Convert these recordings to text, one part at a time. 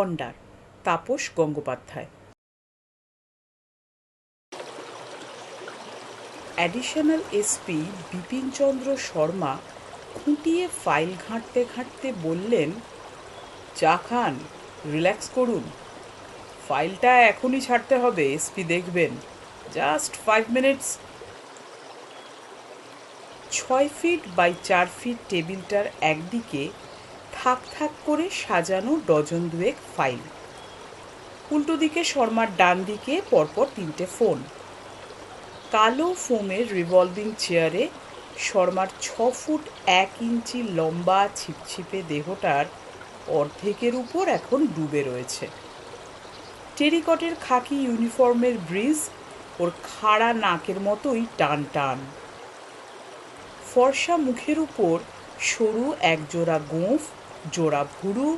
গন্ডার Tapas Gangopadhyay. Additional SP Bipinchandra Sharma খুঁটিয়ে file ঘাঁটতে ঘাঁটতে বললেন, চা খান, রিল্যাক্স করুন, ফাইলটা এখনই ছাড়তে হবে, এসপি দেখবেন, just 5 minutes. 6 feet by 4 feet টেবিলটার একদিকে থাক থাক করে সাজানো ডজন দুয়েক ফাইল, উল্টো দিকে শর্মার ডান দিকে পরপর 3টে ফোন। কালো ফোমের রিভলভিং চেয়ারে শর্মার 6 ফুট 1 ইঞ্চি লম্বা ছিপছিপে দেহটার অর্ধেকের উপর এখন ডুবে রয়েছে। টেরিকটের খাকি ইউনিফর্মের ব্রিজ ওর খাড়া নাকের মতোই টান টান। ফর্সা মুখের উপর সরু একজোড়া গোঁফ, জোড়া ভুরু,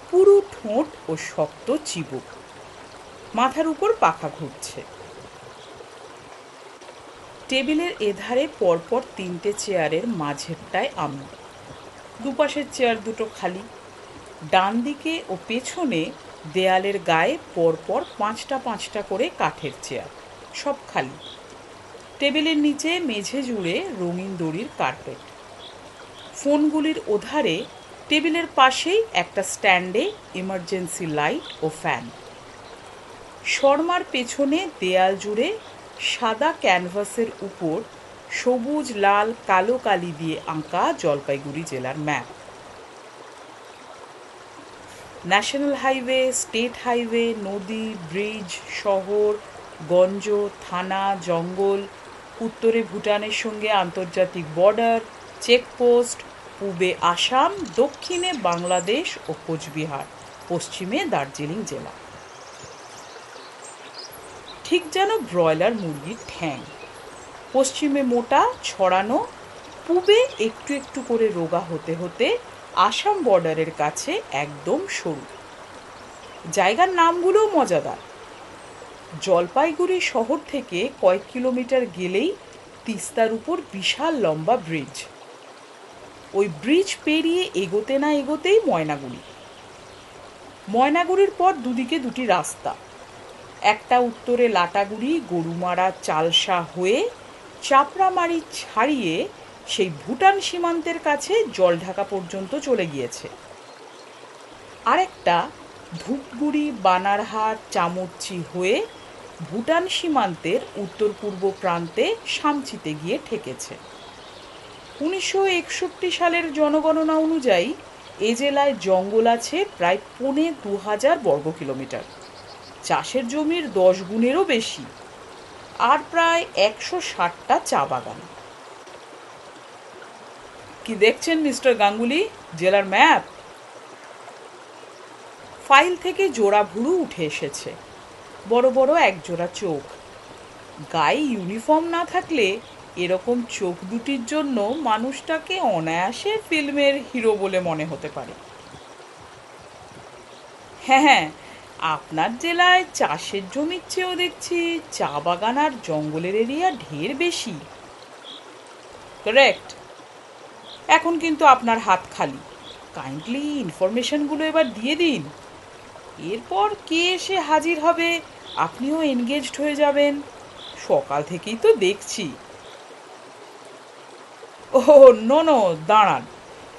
পুরু ঠোঁট ও শক্ত চিবুক। মাথার উপর পাখা ঘুরছে। টেবিলের এধারে পরপর 3টে চেয়ারের মাঝেরটায় আমি, দুপাশের চেয়ার দুটো খালি। ডান দিকে ও পেছনে দেয়ালের গায়ে পরপর 5টা 5টা করে কাঠের চেয়ার, সব খালি। টেবিলের নিচে মেঝে জুড়ে রঙিন দড়ির কার্পেট। ফোনগুলির ওধারে টেবিলের পাশেই একটা স্ট্যান্ডে ইমার্জেন্সি লাইট ও ফ্যান। শর্মার পেছনে দেয়াল জুড়ে সাদা ক্যানভাসের উপর সবুজ লাল কালো কালি দিয়ে আঁকা জলপাইগুড়ি জেলার map. National highway, state highway, নদী, ব্রিজ, শহর, গঞ্জ, থানা, জঙ্গল, উত্তরে ভুটানের সঙ্গে আন্তর্জাতিক বর্ডার, চেকপোস্ট, পূবে আসাম, দক্ষিণে বাংলাদেশ ও কোচবিহার, পশ্চিমে দার্জিলিং জেলা। ঠিক যেন ব্রয়লার মুরগির ঠ্যাং, পশ্চিমে মোটা ছড়ানো, পূবে একটু একটু করে রোগা হতে হতে আসাম বর্ডারের কাছে একদম সরু। জায়গার নামগুলোও মজাদার। জলপাইগুড়ি শহর থেকে কয়েক কিলোমিটার গেলেই তিস্তার উপর বিশাল লম্বা ব্রিজ। ওই ব্রিজ পেরিয়ে এগোতে না এগোতেই ময়নাগুড়ি। ময়নাগুড়ির পর দুদিকে দুটি রাস্তা, একটা উত্তরে লাটাগুড়ি গরুমারা চালসা হয়ে চাপড়ামারি ছাড়িয়ে সেই ভুটান সীমান্তের কাছে জলঢাকা পর্যন্ত চলে গিয়েছে, আরেকটা ধূপগুড়ি বানারহাট চামুরচি হয়ে ভুটান সীমান্তের উত্তর পূর্ব প্রান্তে সামচিতে গিয়ে ঠেকেছে। 1961 সালের জনগণনা অনুযায়ী এ জেলায় জঙ্গল আছে প্রায় 2500 বর্গ কিলোমিটার, চাষের জমির 10 গুণেরও বেশি, আর প্রায় 160টা চা বাগান। কি দেখছেন মিস্টার গাঙ্গুলি, জেলার ম্যাপ? ফাইল থেকে জোড়া ভুরু উঠে এসেছে, বড় বড় একজোড়া চোখ। গায়ে ইউনিফর্ম না থাকলে এরকম চোখ দুটির জন্য মানুষটাকে অনায়াসে ফিল্মের হিরো বলে মনে হতে পারে। হ্যাঁ হ্যাঁ, আপনার জেলায় চাষের জমির চেয়েও দেখছি চা বাগান আর জঙ্গলের এরিয়া ঢের বেশি। কারেক্ট। এখন কিন্তু আপনার হাত খালি, কাইন্ডলি ইনফরমেশনগুলো এবার দিয়ে দিন। এরপর কে এসে হাজির হবে আপনিও এনগেজড হয়ে যাবেন। সকাল থেকেই তো দেখছি। ও নো, দাঁড়ান,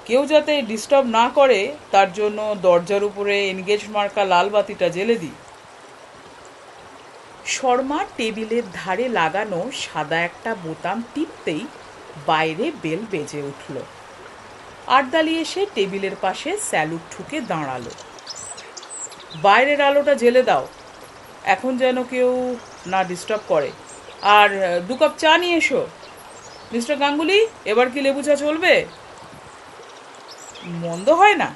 কেউ যাতে ডিস্টার্ব না করে তার জন্য দরজার উপরে এনগেজ মার্কা লাল বাতিটা জ্বেলে দিই। শর্মা টেবিলের ধারে লাগানো সাদা একটা বোতাম টিপতেই বাইরে বেল বেজে উঠল। আরদালি এসে টেবিলের পাশে স্যালুট ঠুকে দাঁড়ালো। বাইরের আলোটা জ্বেলে দাও, এখন যেন কেউ না ডিস্টার্ব করে। আর 2 কাপ চা নিয়ে এসো। মিস্টার গাঙ্গুলি, এবার কি লেবু চা চলবে? মন্দ হয় না।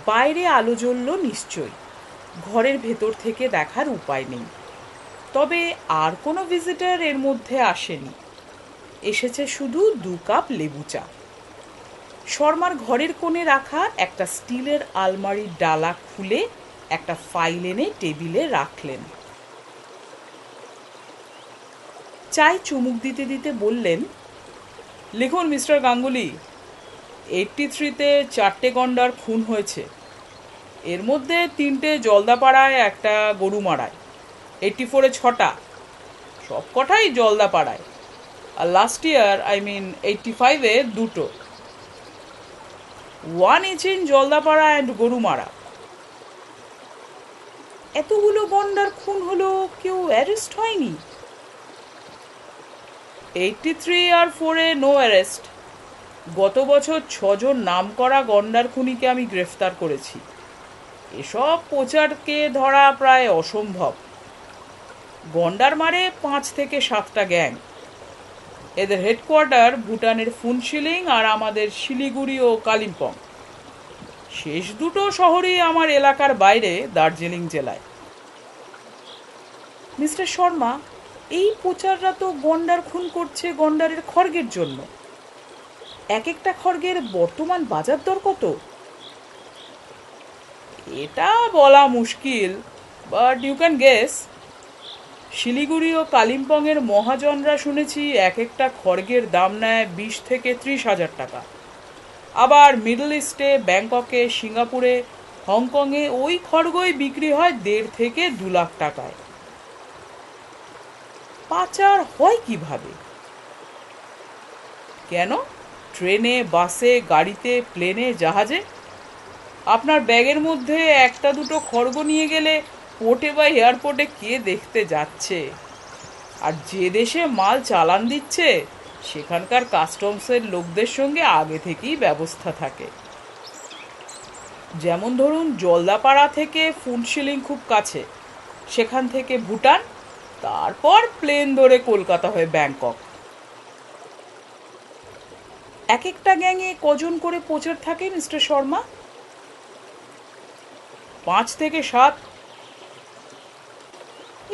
বাইরে আলো জ্বলল নিশ্চয়ই, ঘরের ভেতর থেকে দেখার উপায় নেই। তবে আর কোনো ভিজিটার এর মধ্যে আসেনি, এসেছে শুধু 2 কাপ লেবু চা। শর্মার ঘরের কোণে রাখা একটা স্টিলের আলমারির ডালা খুলে একটা ফাইল এনে টেবিলে রাখলেন। চায় চুমুক দিতে দিতে বললেন, লিখুন মিস্টার গাঙ্গুলি, 83-তে 4টে গন্ডার খুন হয়েছে, এর মধ্যে 3টে জলদাপাড়ায়, একটা গরুমারায়, 84-এ 6টা, সব কটাই জলদাপাড়ায়। আর লাস্ট ইয়ার 85-এ 2টো, 1 each in Jaldapara and Gorumara. এতগুলো গন্ডার খুন হলো, কেউ অ্যারেস্ট হয়নি? 83 আর 4-এ নো অ্যারেস্ট। গত বছর 6জন নামকরা গন্ডার খুনিকে আমি গ্রেফতার করেছি। এসব পোচারকে ধরা প্রায় অসম্ভব। গন্ডার মারে 5 থেকে 7টা গ্যাং। এদের হেডকোয়ার্টার ভুটানের ফুনশিলিং আর আমাদের শিলিগুড়ি ও কালিম্পং। শেষ দুটো শহরই আমার এলাকার বাইরে, দার্জিলিং জেলায়। মিস্টার শর্মা, এই পোচাররা তো গন্ডার খুন করছে গন্ডারের খড়গের জন্য। এক একটা খড়গের বর্তমান বাজার দর কত? এটা বলা মুশকিল, but you can guess. Siliguri ও কালিম্পংয়ের মহাজনরা শুনেছি এক একটা খড়গের দাম নেয় 20 থেকে 30,000 টাকা। আবার মিডল ইস্টে, ব্যাংককে, সিঙ্গাপুরে, হংকংয়ে ওই খড়গই বিক্রি হয় 1.5 থেকে 2 লাখ টাকায়। পাচার হয় কিভাবে? কেন? ট্রেনে, বাসে, গাড়িতে, প্লেনে, জাহাজে। আপনার ব্যাগের মধ্যে একটা দুটো খড়গ নিয়ে গেলে পোর্টে বা এয়ারপোর্টে কে দেখতে যাচ্ছে? আর যে দেশে মাল চালান দিচ্ছে সেখানকার কাস্টমসের লোকদের সঙ্গে আগে থেকেই ব্যবস্থা থাকে। যেমন ধরুন, জলদাপাড়া থেকে ফুনশিলিং খুব কাছে, সেখান থেকে ভুটান, তারপর প্লেন ধরে কলকাতা হয়ে ব্যাংকক। এক একটা গ্যাংয়ে কজন করে পোচার থাকে মিস্টার শর্মা? 5 থেকে 7।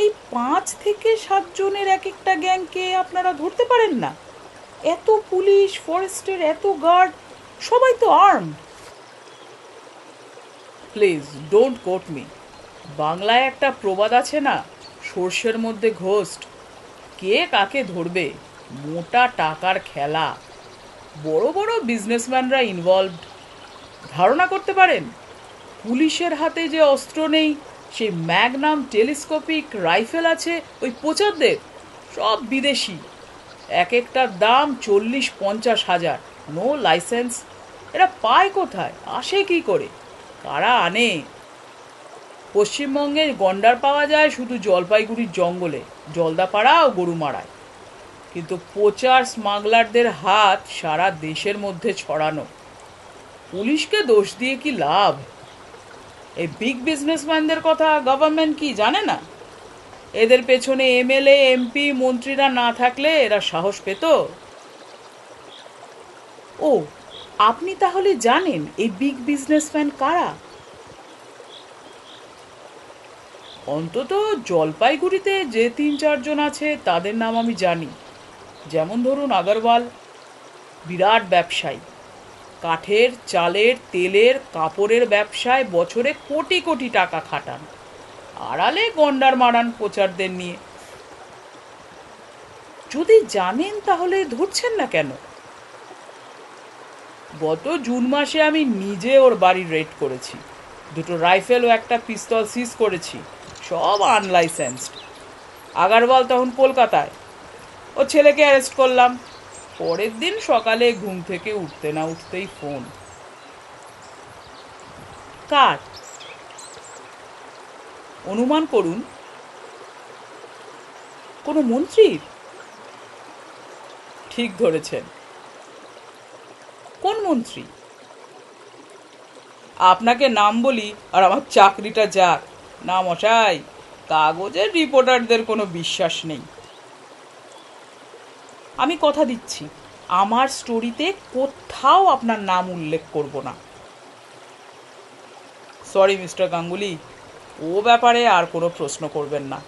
এই 5 থেকে 7 জনের এক একটা গ্যাংকে আপনারা ধরতে পারেন না? এত পুলিশ, ফরেস্টের এত গার্ড, সবাই তো armed. Please don't quote me. বাংলায় একটা প্রবাদ আছে না, সর্ষের মধ্যে ঘোস্ট। কে কাকে ধরবে? মোটা টাকার খেলা। বড় বড় বিজনেসম্যানরা ইনভলভড। ধারণা করতে পারেন, পুলিশের হাতে যে অস্ত্র নেই, সেই ম্যাগনাম টেলিস্কোপিক রাইফেল আছে ওই পোচারদের, সব বিদেশি। এক একটার দাম 40-50 হাজার। No licence. এরা পায় কোথায়? আসে কি করে? কারা আনে? পশ্চিমবঙ্গে গন্ডার পাওয়া যায় শুধু জলপাইগুড়ির জঙ্গলে, জলদাপাড়া ও গরুমারায়। কিন্তু পোচার স্মাগলারদের হাত সারা দেশের মধ্যে ছড়ানো। পুলিশকে দোষ দিয়ে কি লাভ? এই বিগ বিজনেসম্যানদের কথা গভর্নমেন্ট কি জানে না? এদের পেছনে এমএলএ, এমপি, মন্ত্রীরা না থাকলে এরা সাহস পেত? ও, আপনি তাহলে জানেন এই বিগ বিজনেসম্যান কারা? অন্তত জলপাইগুড়িতে যে 3-4 জন আছে তাদের নাম আমি জানি। যেমন ধরুন আগরওয়াল, বিরাট ব্যবসায়ী। কাঠের, চালের, তেলের, কাপড়ের ব্যবসায় বছরে কোটি কোটি টাকা খাটান। আড়ালে গন্ডার মারান পোচারদের নিয়ে। যদি জানেন তাহলে ধরছেন না কেন? গত জুন মাসে আমি নিজে ওর বাড়ি রেড করেছি। 2টো রাইফেল ও একটা পিস্তল সিজ করেছি, সব আনলাইসেন্সড। আগরওয়াল তখন কলকাতায়। ও ছেলেকে অ্যারেস্ট করলাম। পরের দিন সকালে ঘুম থেকে উঠতে না উঠতেই ফোন। কার? অনুমান করুন। কোনো মন্ত্রীর? ঠিক ধরেছেন। কোন মন্ত্রী? আপনাকে নাম বলি আর আমার চাকরিটা যাক। না মশাই, কাগজের রিপোর্টারদের কোনো বিশ্বাস নেই। আমি কথা দিচ্ছি, আমার স্টোরিতে কোথাও আপনার নাম উল্লেখ করব না। সরি মিস্টার গাঙ্গুলি, ও ব্যাপারে আর কোনো প্রশ্ন করবেন না।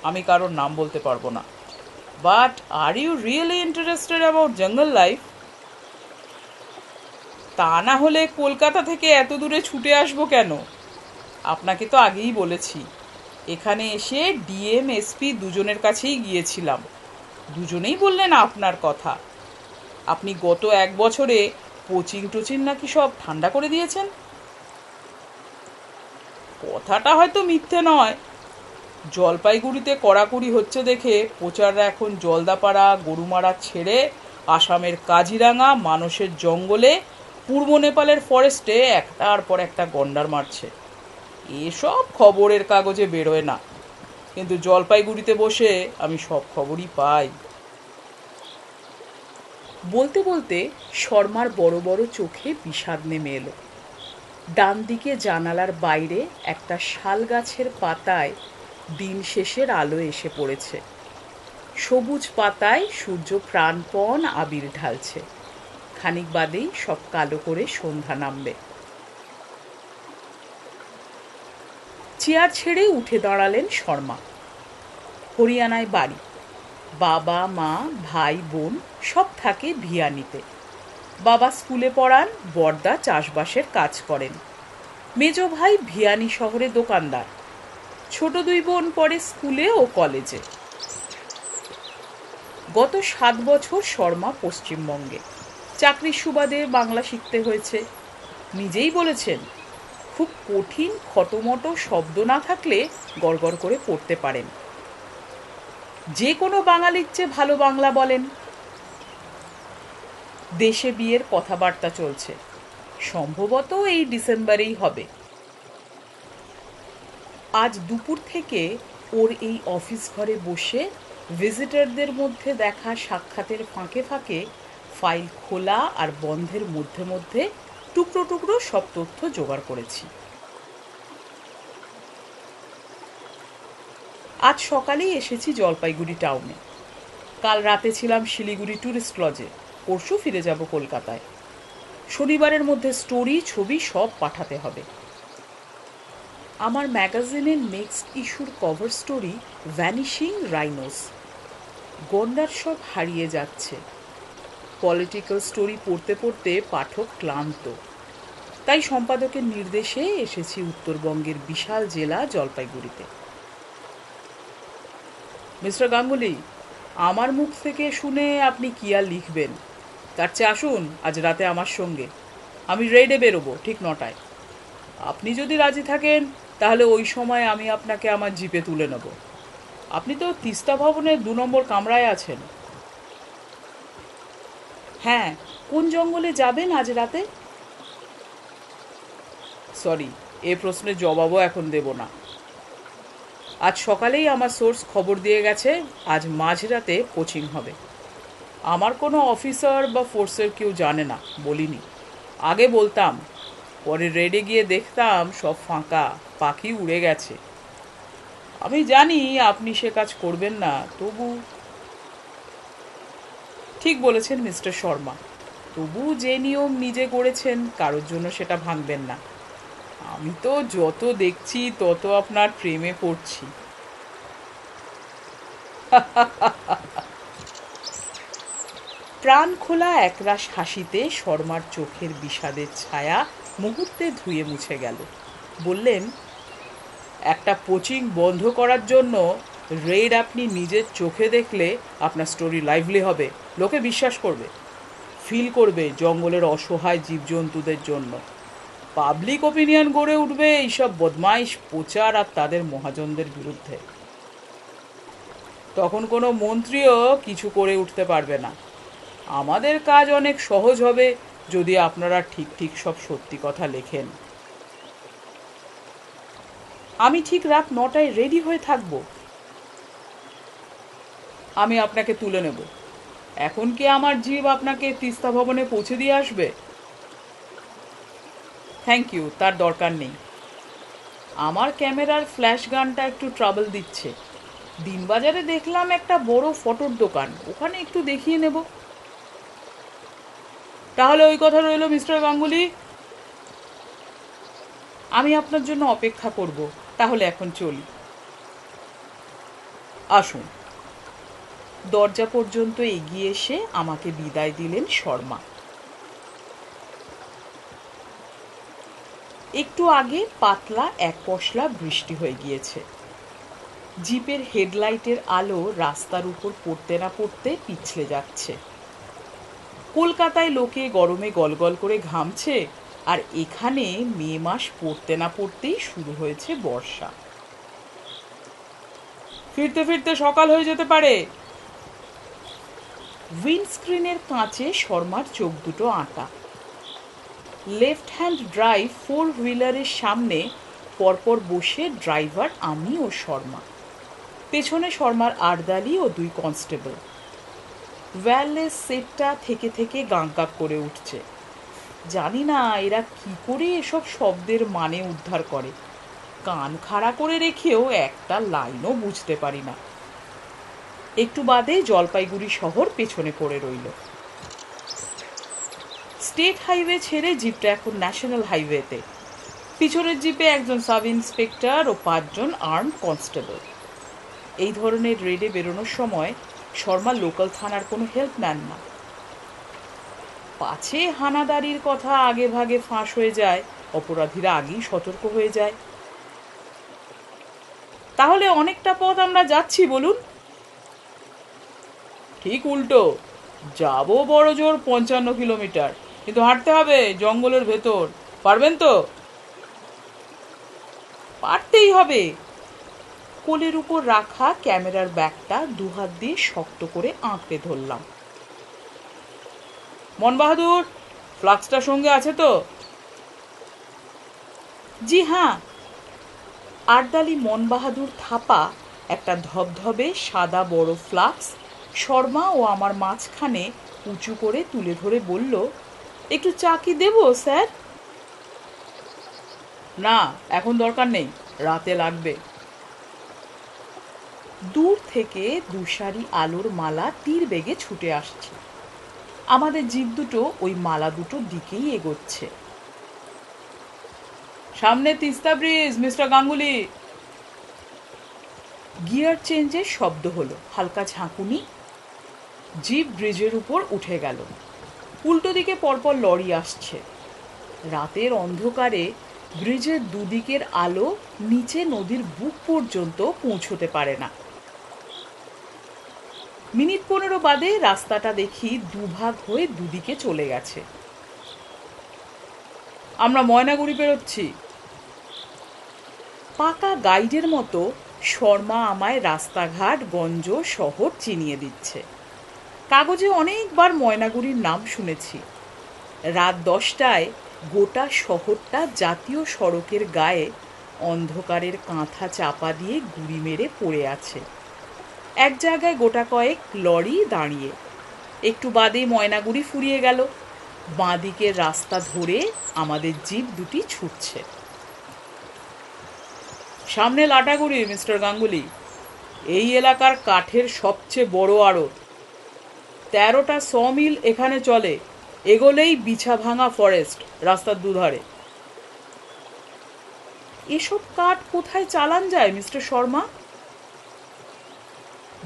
আমি কারোর নাম বলতে পারবো না। But are you really interested about jungle life? তা না হলে কলকাতা থেকে এত দূরে ছুটে আসবো কেন? আপনাকে তো আগেই বলেছি, এখানে এসে ডিএম, এসপি দুজনের কাছেই গিয়েছিলাম। দুজনেই বললেন আপনার কথা। আপনি গত 1 বছরে কোচিং টোচিং নাকি সব ঠান্ডা করে দিয়েছেন। কথাটা হয়তো মিথ্যে নয়। জলপাইগুড়িতে কড়াকড়ি হচ্ছে দেখে প্রচাররা এখন জলদাপাড়া গরুমারা ছেড়ে আসামের কাজিরাঙা মানসের জঙ্গলে পূর্ব নেপালের ফরেস্টে একটার পর একটা গন্ডার মারছে। এসব খবরের কাগজে বেরোয় না, কিন্তু জলপাইগুড়িতে বসে আমি সব খবরই পাই। বলতে বলতে শর্মার বড় বড় চোখে বিষাদ নেমে এলো। ডান দিকে জানালার বাইরে একটা শাল গাছের পাতায় দিন শেষের আলো এসে পড়েছে। সবুজ পাতায় সূর্য প্রাণপণ আবির ঢালছে। খানিক বাদেই সব কালো করে সন্ধ্যা নামবে। চেয়ার ছেড়ে উঠে দাঁড়ালেন শর্মা। হরিয়ানায় বাড়ি। বাবা মা ভাই বোন সব থাকে ভিয়ানিতে। বাবা স্কুলে পড়ান, বড়দা চাষবাসের কাজ করেন। মেজ ভাই ভিয়ানি শহরে দোকানদার। ছোট দুই বোন পড়ে স্কুলে ও কলেজে। গত 7 বছর শর্মা পশ্চিমবঙ্গে। চাকরির সুবাদে বাংলা শিখতে হয়েছে। নিজেই বলেছেন, খুব কঠিন খটোমটো শব্দ না থাকলে গড়গড় করে পড়তে পারেন। যে কোনো বাঙালির চেয়ে ভালো বাংলা বলেন। দেশে বিয়ের কথাবার্তা চলছে, সম্ভবত এই ডিসেম্বরেই হবে। আজ দুপুর থেকে ওর এই অফিস ঘরে বসে ভিজিটরদের মধ্যে দেখা সাক্ষাতের ফাঁকে ফাঁকে ফাইল খোলা আর বন্ধের মধ্যে মধ্যে টুকরো টুকরো সব তথ্য জোগাড় করেছি। আজ সকালেই এসেছি জলপাইগুড়ি টাউনে। কাল রাতে ছিলাম শিলিগুড়ি ট্যুরিস্ট লজে। পরশু ফিরে যাব কলকাতায়। শনিবারের মধ্যে স্টোরি ছবি সব পাঠাতে হবে। আমার ম্যাগাজিনের নেক্সট ইস্যুর কভার স্টোরি ভ্যানিশিং রাইনোস। গন্ডার সব হারিয়ে যাচ্ছে। পলিটিক্যাল স্টোরি পড়তে পড়তে পাঠক ক্লান্ত। তাই সম্পাদকের নির্দেশে এসেছি উত্তরবঙ্গের বিশাল জেলা জলপাইগুড়িতে। মিস্টার গাঙ্গুলি, আমার মুখ থেকে শুনে আপনি কি আর লিখবেন? তার চেয়ে আসুন আজ রাতে আমার সঙ্গে। আমি রেডে বেরোবো ঠিক 9টায়। আপনি যদি রাজি থাকেন তাহলে ওই সময় আমি আপনাকে আমার জিপে তুলে নেব। আপনি তো তিস্তা ভবনের 2 নম্বর কামরায় আছেন। হ্যাঁ, কোন জঙ্গলে যাবেন আজ রাতে? সরি, এ প্রশ্নের জবাবও এখন দেব না। আজ সকালেই আমার সোর্স খবর দিয়ে গেছে আজ মাঝরাতে কোচিং হবে। আমার কোনো অফিসার বা ফোর্সের কেউ জানে না, বলিনি। আগে বলতাম, পরে রেডে গিয়ে দেখতাম সব ফাঁকা, পাখি উড়ে গেছে। আমি জানি আপনি সে কাজ করবেন না, তবু। ঠিক বলেছেন মিস্টার শর্মা। তবু যে নিয়ম নিজে গড়েছেন কারোর জন্য সেটা ভাঙবেন না। আমি তো যত দেখছি তত আপনার প্রেমে পড়ছি। প্রাণ খোলা একরাশ হাসিতে শর্মার চোখের বিষাদের ছায়া মুহূর্তে ধুয়ে মুছে গেল। বললেন, একটা কোচিং বন্ধ করার জন্য রেড আপনি নিজের চোখে দেখলে আপনার স্টোরি লাইভলি হবে, লোকে বিশ্বাস করবে, ফিল করবে জঙ্গলের অসহায় জীবজন্তুদের জন্য। পাবলিক ওপিনিয়ন গড়ে উঠবে এইসব বদমাইশ প্রচার আর তাদের মহাজনদের বিরুদ্ধে। তখন কোনো মন্ত্রীও কিছু করে উঠতে পারবে না। আমাদের কাজ অনেক সহজ হবে যদি আপনারা ঠিক ঠিক সব সত্যি কথা লেখেন। আমি ঠিক রাত 9টায় রেডি হয়ে থাকব। আমি আপনাকে তুলে নেব। এখন কি আমার জিপ আপনাকে তিস্তা ভবনে পৌঁছে দিয়ে আসবে? থ্যাংক ইউ, তার দরকার নেই। আমার ক্যামেরার ফ্ল্যাশ গানটা একটু ট্রাবল দিচ্ছে। দিনবাজারে দেখলাম একটা বড় ফটোর দোকান, ওখানে একটু দেখিয়ে নেব। তাহলে ওই কথা রইল মিস্টার গাঙ্গুলি। আমি আপনার জন্য অপেক্ষা করব। তাহলে এখন চলি। আসুন। দরজা পর্যন্ত এগিয়ে এসে আমাকে বিদায় দিলেন শর্মা। একটু আগে পাতলা এক পশলা বৃষ্টি হয়ে গিয়েছে। জিপের হেডলাইটের আলো রাস্তার উপর পড়তে না পড়তে পিছলে যাচ্ছে। কলকাতায় লোকে গরমে গলগল করে ঘামছে, আর এখানে মে মাস পড়তে না পড়তেই শুরু হয়েছে বর্ষা। ফিরতে ফিরতে সকাল হয়ে যেতে পারে। উইন্ডস্ক্রিনের কাঁচে শর্মার চোখ দুটো আঁটা। লেফট হ্যান্ড ড্রাইভ 4 হুইলারের সামনে পরপর বসে ড্রাইভার আমি ও শর্মা, পেছনে শর্মার আর্দালি ও 2 কনস্টেবল। ওয়্যারলেস সেটটা থেকে থেকে গাঁক করে উঠছে। জানি না এরা কি করে এসব শব্দের মানে উদ্ধার করে। কান খাড়া করে রেখেও একটা লাইনও বুঝতে পারি না। একটু বাদে জলপাইগুড়ি শহর পেছনে পড়ে রইল। স্টেট হাইওয়ে ছেড়ে জিপটা এখন ন্যাশনাল হাইওয়েতে। পিছনের জিপে একজন সাব ইন্সপেক্টর ও 5 জন আর্মড কনস্টেবল। এই ধরনের রেডে বেরোনোর সময় শর্মা লোকাল থানার কোনো হেল্প নেন না। পাছে হানাদারির কথা আগে ভাগে ফাঁস হয়ে যায়, অপরাধীরা আগেই সতর্ক হয়ে যায়। তাহলে অনেকটা পথ আমরা যাচ্ছি বলুন? ঠিক উল্টো, যাব বড় জোর 55 কিলোমিটার, কিন্তু হাঁটতে হবে জঙ্গলের ভেতর। পারবেন তো? পারতেই হবে। কোলের উপর রাখা ক্যামেরার ব্যাগটা 2 হাত দিয়ে শক্ত করে আঁকড়ে ধরলাম। মন বাহাদুর, ফ্লাক্সটা সঙ্গে আছে তো? জি হ্যাঁ। আর্দালি মন বাহাদুর থাপা একটা ধবধবে সাদা বড় ফ্লাক্স শর্মা ও আমার মাঝখানে উঁচু করে তুলে ধরে বলল, একটু চা কি দেবো স্যার? না, এখন দরকার নেই, রাতে লাগবে। দূর থেকে 2 সারি আলোর মালা তীর বেগে ছুটে আসছে। আমাদের জিপ দুটো ওই মালা দুটোর দিকেই এগোচ্ছে। সামনে Teesta bridge, mister Ganguly. Gear চেঞ্জের শব্দ হলো, হালকা ঝাঁকুনি। জিপ ব্রিজের উপর উঠে গেল। উল্টো দিকে পরপর লরি আসছে। রাতের অন্ধকারে ব্রিজের দুদিকের আলো নিচে নদীর বুক পর্যন্ত পৌঁছতে পারে না। মিনিট 15 বাদে রাস্তাটা দেখি দুভাগ হয়ে দুদিকে চলে গেছে। আমরা ময়নাগুড়ি পেরোচ্ছি। পাকা গাইডের মতো শর্মা আমায় রাস্তাঘাট গঞ্জ শহর চিনিয়ে দিচ্ছে। কাগজে অনেকবার ময়নাগুড়ির নাম শুনেছি। রাত 10টায় গোটা শহরটা জাতীয় সড়কের গায়ে অন্ধকারের কাঁথা চাপা দিয়ে গুড়ি মেরে পড়ে আছে। এক জায়গায় গোটা কয়েক লরি দাঁড়িয়ে। একটু বাদেই ময়নাগুড়ি ফুরিয়ে গেল। বাঁ দিকের রাস্তা ধরে আমাদের জিপ দুটি ছুটছে। সামনে লাটাগুড়ি, মিস্টার গাঙ্গুলি। এই এলাকার কাঠের সবচেয়ে বড় আড়ত। 13টা সমিল এখানে চলে। এগোলেই বিছাভাঙা ফরেস্ট রাস্তার দুধারে। এসব কাঠ কোথায় চালান যায় মিস্টার শর্মা?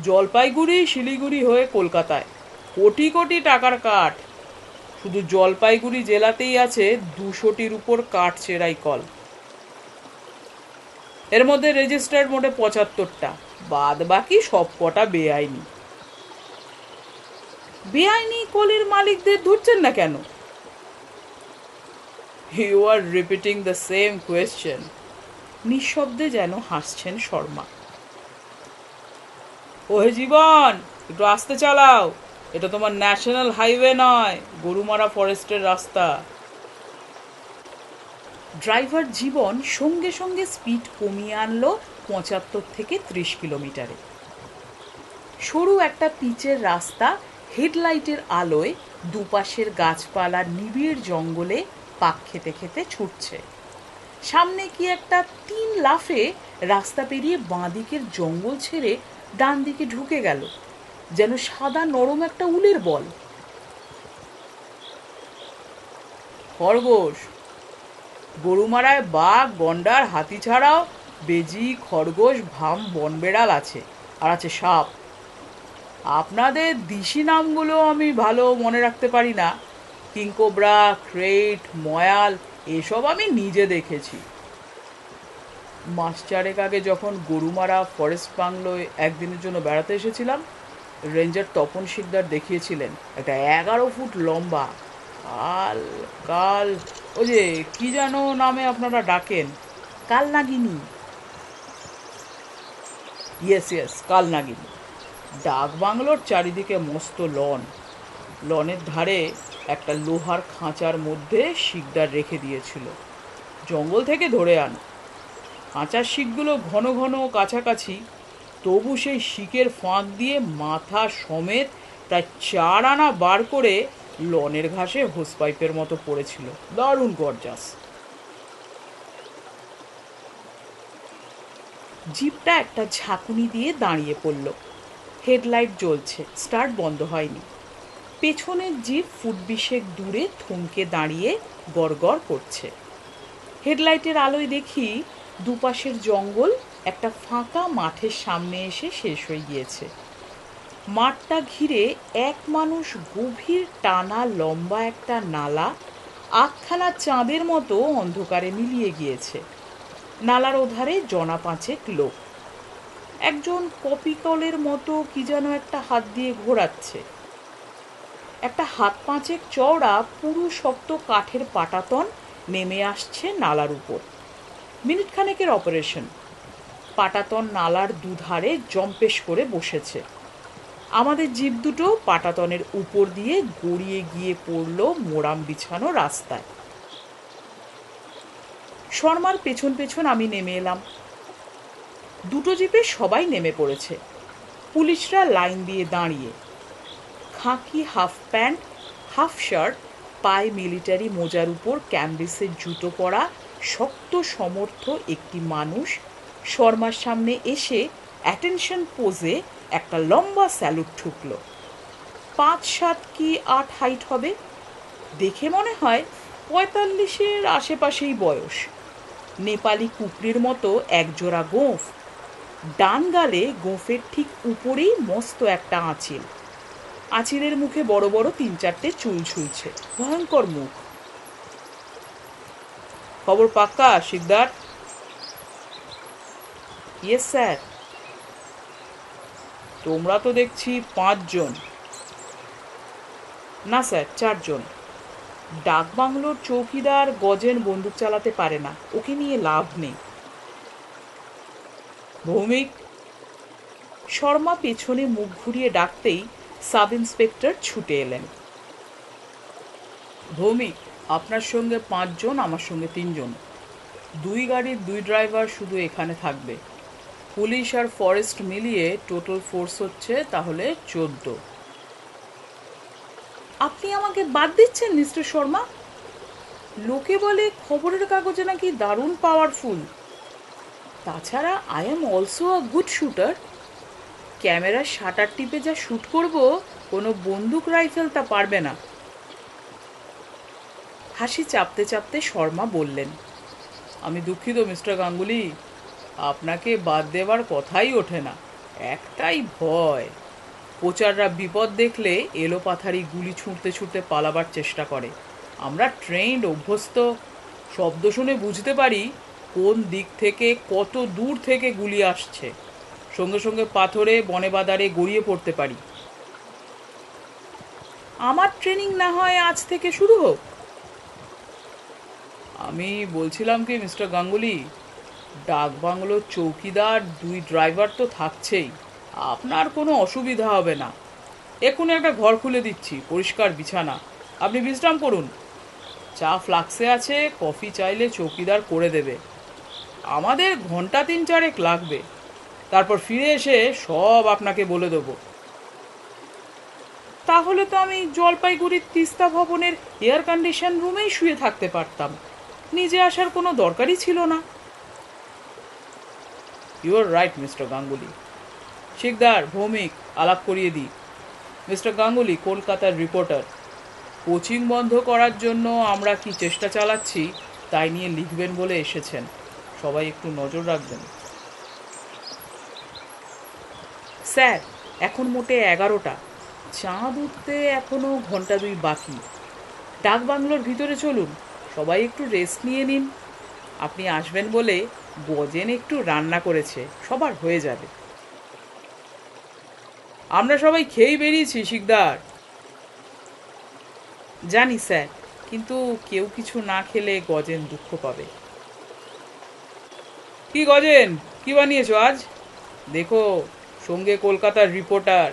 জলপাইগুড়ি, শিলিগুড়ি হয়ে কলকাতায়। কোটি কোটি টাকার কাঠ। শুধু জলপাইগুড়ি জেলাতেই আছে 200টির উপর কাঠ চেরাই কল। এর মধ্যে রেজিস্টার্ড মোটে 75টা, বাদ বাকি সব কটা বেআইনি। বেআইনি কলের মালিকদের ধরছেন না কেন? You are repeating the same question. নিঃশব্দে যেন হাসছেন শর্মা। ওহে জীবন, একটু আস্তে চালাও। এটা তোমার ন্যাশনাল হাইওয়ে নয়, গরুমারা ফরেস্টের রাস্তা। ড্রাইভার জীবন সঙ্গে সঙ্গে স্পিড কমিয়ে আনলো 75 থেকে 30 কিলোমিটারে। সরু একটা পিচের রাস্তা হেডলাইটের আলোয় দুপাশের গাছপালা নিবিড় জঙ্গলে পাক খেতে খেতে ছুটছে। সামনে কি একটা 3 লাফে রাস্তা পেরিয়ে বাঁ দিকের জঙ্গল ছেড়ে ডান দিকে ঢুকে গেল, যেন সাদা নরম একটা উলের বল। খরগোশ। গরুমারায় বাঘ, গন্ডার, হাতি ছাড়াও বেজি, খরগোশ, ভাম, বনবেড়াল আছে, আর আছে সাপ। আপনাদের দিশি নামগুলো আমি ভালো মনে রাখতে পারি না। কিংকোবরা, ক্রেট, ময়াল এসব আমি নিজে দেখেছি। মাস 4 আগে যখন গরুমারা ফরেস্ট বাংলোয় একদিনের জন্য বেড়াতে এসেছিলাম, রেঞ্জার তপন শিকদার দেখিয়েছিলেন একটা 11 ফুট লম্বা কাল কাল ওই যে কি যেন নামে আপনারা ডাকেন? কালনাগিনী। ইয়েস ইয়েস, কালনাগিনী। ডাক বাংলোর চারিদিকে মস্ত লন। লনের ধারে একটা লোহার খাঁচার মধ্যে শিকদার রেখে দিয়েছিল, জঙ্গল থেকে ধরে আনা। খাঁচার শিকগুলো ঘন ঘন কাছাকাছি, তবু সেই শিকের ফাঁক দিয়ে মাথা সমেত প্রায় 4 আনা বার করে লনের ঘাসে হোসপাইপের মতো পড়েছিল। দারুণ গর্জাস। জিপটা একটা ঝাঁকুনি দিয়ে দাঁড়িয়ে পড়ল। হেডলাইট জ্বলছে, স্টার্ট বন্ধ হয়নি। পেছনের জিপ ফুট 20 দূরে থমকে দাঁড়িয়ে গড়গড় করছে। হেডলাইটের আলোয় দেখি দুপাশের জঙ্গল একটা ফাঁকা মাঠের সামনে এসে শেষ হয়ে গিয়েছে। মাঠটা ঘিরে এক মানুষ গভীর টানা লম্বা একটা নালা আটখানা চাঁদের মতো অন্ধকারে মিলিয়ে গিয়েছে। নালার ওধারে জনা 5 লোক। একজন কপিকলের মতো কি যেন একটা হাত দিয়ে ঘোরাচ্ছে। একটা হাত 5 চওড়া পুরু শক্ত কাঠের পাটাতন নেমে আসছে নালার উপর। মিনিট খানেকের অপারেশন। পাটাতন নালার দুধারে জম্পেশ করে বসেছে। আমাদের জিপ দুটো পাটাতনের উপর দিয়ে গড়িয়ে গিয়ে পড়ল মোরাম বিছানো রাস্তায়। শর্মার পেছন পেছন আমি নেমে এলাম। দুটো জিপে সবাই নেমে পড়েছে। পুলিশরা লাইন দিয়ে দাঁড়িয়ে। খাকি হাফ প্যান্ট, হাফ শার্ট, পায়ে মিলিটারি মোজার উপর ক্যাম্বিসের জুতো পরা শক্ত সমর্থ একটি মানুষ শর্মার সামনে এসে অ্যাটেনশন পোজে একটা লম্বা স্যালুট ঠুকল। 5-7 কি 8 হাইট হবে। দেখে মনে হয় 45-এর আশেপাশেই বয়স। নেপালি কুকরির মতো একজোড়া গোঁফ। ডান গালে গোঁফের ঠিক উপরেই মস্ত একটা আঁচিল। আঁচিলের মুখে বড় বড় 3-4টে চুল ঝুলছে। ভয়ঙ্কর মুখ। খবর পাক্কা শিকদার? Yes sir. তোমরা তো দেখছি 5 জন। না স্যার, 4 জন। ডাক বাংলোর চৌকিদার গজেন বন্দুক চালাতে পারে না, ওকে নিয়ে লাভ নেই। ভৌমিক। শর্মা পেছনে মুখ ঘুরিয়ে ডাকতেই সাব ইন্সপেক্টর ছুটে এলেন। ভৌমিক, আপনার সঙ্গে 5 জন, আমার সঙ্গে 3 জন। 2 গাড়ির 2 ড্রাইভার শুধু এখানে থাকবে। পুলিশ আর ফরেস্ট মিলিয়ে টোটাল ফোর্স হচ্ছে তাহলে 14। আপনি আমাকে বাদ দিচ্ছেন মিস্টার শর্মা? লোকে বলে খবরের কাগজে নাকি দারুণ পাওয়ারফুল। তাছাড়া I am also a good shooter. ক্যামেরার শাটার টিপে যা শ্যুট করব, কোনো বন্দুক রাইফেল তা পারবে না। হাসি চাপতে চাপতে শর্মা বললেন, আমি দুঃখিত মিস্টার গাঙ্গুলি, আপনাকে বাদ দেওয়ার কথাই ওঠে না। একটাই ভয়, প্রচাররা বিপদ দেখলে এলোপাথারি গুলি ছুঁড়তে ছুঁড়তে পালাবার চেষ্টা করে। আমরা ট্রেন্ড, অভ্যস্ত, শব্দ শুনে বুঝতে পারি কোন দিক থেকে কত দূর থেকে গুলি আসছে। সঙ্গে সঙ্গে পাথরে বনে বাদারে গড়িয়ে পড়তে পারি। আমার ট্রেনিং না হয় আজ থেকে শুরু হোক। আমি বলছিলাম কি মিস্টার গাঙ্গুলি, ডাক বাংলোর চৌকিদার 2 ড্রাইভার তো থাকছেই, আপনার কোনো অসুবিধা হবে না। এক্ষুনি একটা ঘর খুলে দিচ্ছি, পরিষ্কার বিছানা। আপনি বিশ্রাম করুন। চা ফ্লাক্সে আছে, কফি চাইলে চৌকিদার করে দেবে। আমাদের ঘন্টা 3-4 লাগবে। তারপর ফিরে এসে সব আপনাকে বলে দেবো। তাহলে তো আমি জলপাইগুড়ির তিস্তা ভবনের এয়ার কন্ডিশন রুমেই শুয়ে থাকতে পারতাম। নিজে আসার কোনো দরকারই ছিল না। You are right mister Ganguly. Sikdar, Bhowmik, আলাপ করিয়ে দিই। মিস্টার গাঙ্গুলি কলকাতার রিপোর্টার। কোচিং বন্ধ করার জন্য আমরা কি চেষ্টা চালাচ্ছি তাই নিয়ে লিখবেন বলে এসেছেন। সবাই একটু নজর রাখবেন। স্যার, এখন মোটে 11টা। চাঁদ উঠতে এখনো ঘন্টা 2 বাকি। ডাক বাংলোর ভিতরে চলুন, সবাই একটু রেস্ট নিয়ে নিন। আপনি আসবেন বলে গজেন একটু রান্না করেছে, সবার হয়ে যাবে। আমরা সবাই খেয়েই বেরিয়েছি শিকদার। জানি স্যার, কিন্তু কেউ কিছু না খেলে গজেন দুঃখ পাবে। কি গজেন, কি বানিয়েছো আজ? দেখো, সঙ্গে কলকাতার রিপোর্টার।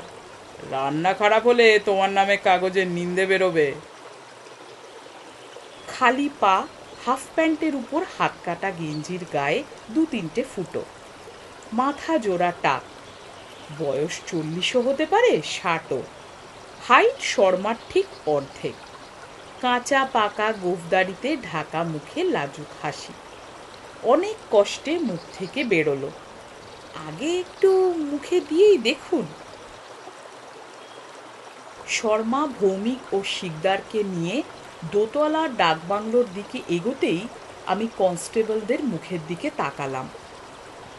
রান্না খারাপ হলে তোমার নামে কাগজে নিন্দে বেরোবে। খালি পা, হাফ প্যান্টের উপর হাত কাটা গেঞ্জির গায়ে 2-3টে ফুটো, মাথা জোড়া টাক, বয়স 40ও হতে পারে, 60ও। হাইট শর্মার ঠিক অর্ধেক, কাঁচা পাকা গোফদাড়িতে ঢাকা মুখে লাজুক হাসি। অনেক কষ্টে মুখ থেকে বেরোলো, আগে একটু মুখে দিয়েই দেখুন। শর্মা ভৌমিক ও শিকদারকে নিয়ে দোতলার ডাকবাংলোর দিকে এগোতেই আমি কনস্টেবলদের মুখের দিকে তাকালাম।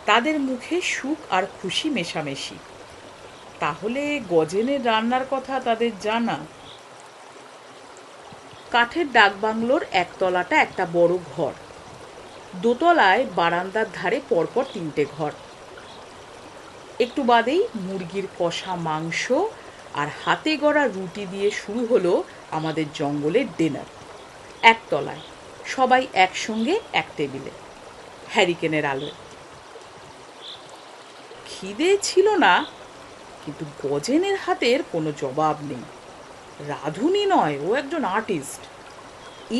তাদের মুখে সুখ আর খুশি মেশামেশি। তাহলে গজেনের রান্নার কথা তাদের জানা। কাঠের ডাকবাংলোর একতলাটা একটা বড় ঘর, দোতলায় বারান্দার ধারে পরপর 3টে ঘর। একটু বাদেই মুরগির কষা মাংস আর হাতে গড়া রুটি দিয়ে শুরু হলো আমাদের জঙ্গলের ডিনার। একতলায় সবাই একসঙ্গে এক টেবিলে, হ্যারিকেনের আলোয়। খিদে ছিল না, কিন্তু গজেনের হাতের কোনো জবাব নেই। রাঁধুনি নয়, ও একজন আর্টিস্ট।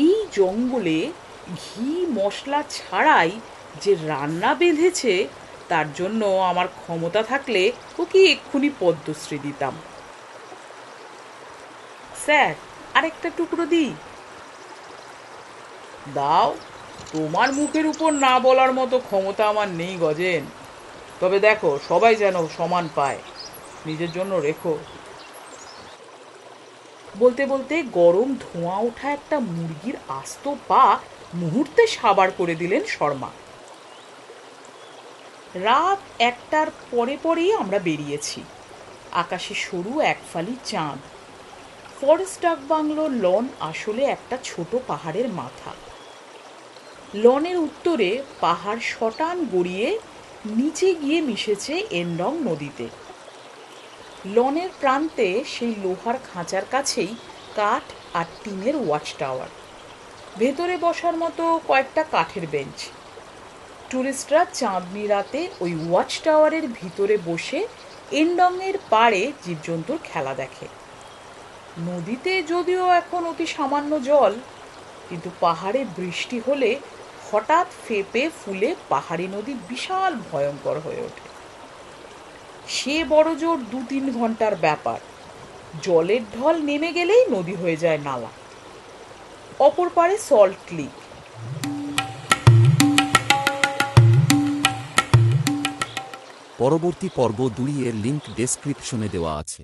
এই জঙ্গলে ঘি মশলা ছাড়াই যে রান্না বেঁধেছে, তার জন্য আমার ক্ষমতা থাকলে ওকে এক্ষুনি পদ্মশ্রী দিতাম। স্যার, আরেকটা টুকরো দিই? দাও, তোমার মুখের উপর না বলার মতো ক্ষমতা আমার নেই গজেন। তবে দেখো, সবাই যেন সমান পায়, নিজের জন্য রেখো। বলতে বলতে গরম ধোঁয়া ওঠা একটা মুরগির আস্ত পা মুহূর্তে সাবার করে দিলেন শর্মা। রাত 1টার পরে পরেই আমরা বেরিয়েছি। আকাশে সরু এক ফালি চাঁদ। ফরেস্ট ডাক বাংলোর লন আসলে একটা ছোট পাহাড়ের মাথা। লনের উত্তরে পাহাড় শটান গড়িয়ে নিচে গিয়ে মিশেছে এনডং নদীতে। লনের প্রান্তে সেই লোহার খাঁচার কাছেই কাঠ আর টিনের ওয়াচ টাওয়ার, ভেতরে বসার মতো কয়েকটা কাঠের বেঞ্চ। টুরিস্টরা চাঁদনি রাতে ওই ওয়াচ টাওয়ারের ভিতরে বসে এনডংয়ের পাড়ে জীবজন্তুর খেলা দেখে। নদীতে যদিও এখন অতি সামান্য জল, কিন্তু পাহাড়ে বৃষ্টি হলে হঠাৎ ফেঁপে ফুলে পাহাড়ি নদী বিশাল ভয়ঙ্কর হয়ে ওঠে। সে বড় জোর 2-3 ঘন্টার ব্যাপার। জলের ঢল নেমে গেলেই নদী হয়ে যায় নালা। অপর পারে সল্ট লেক। পরবর্তী পর্ব 2 এর লিংক ডেসক্রিপশনে দেওয়া আছে।